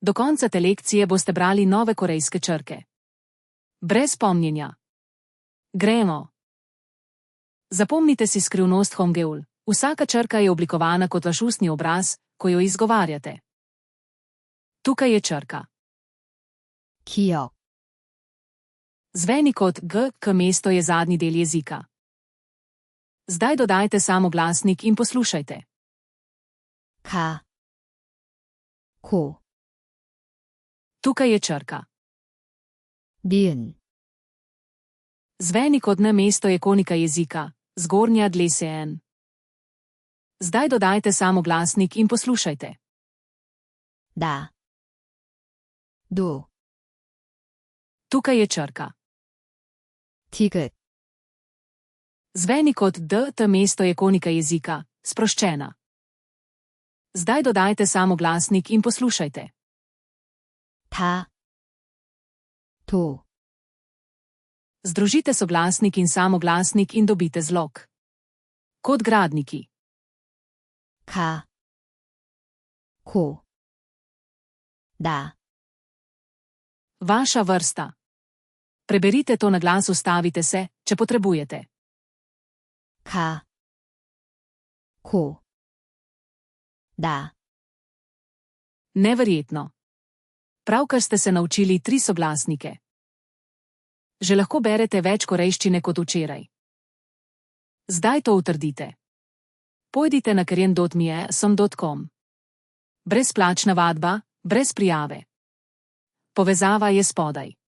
Do konca te lekcije boste brali nove korejske črke. Brez pomnjenja. Gremo. Zapomnite si skrivnost Hongeul. Vsaka črka je oblikovana kot vaš ustni obraz, ko jo izgovarjate. Tukaj je črka. 기억, Zveni kot G, K mesto je zadnji del jezika. Zdaj dodajte samoglasnik in poslušajte. 가, 고, Tukaj je črka. 니은, Zveni kot N mesto je konika jezika, zgornja dlesje N. Zdaj dodajte samoglasnik in poslušajte. 나, 누, Tukaj je črka. 디귿, Zveni kot D, T mesto je konika jezika, sproščena. Zdaj dodajte samoglasnik in poslušajte. 다, 도, Združite soglasnik in samoglasnik in dobite zlog. Kot gradniki. 가, 고, 나, Vaša vrsta. Preberite to na glas, ustavite se, če potrebujete. 가, 고, 나. Neverjetno. Pravkar ste se naučili 3 soglasnike. Že lahko berete več korejščine kot včeraj. Zdaj to utrdite. Pojdite na korean.me/som.com. Brezplačna vadba, brez prijave. Povezava je spodaj.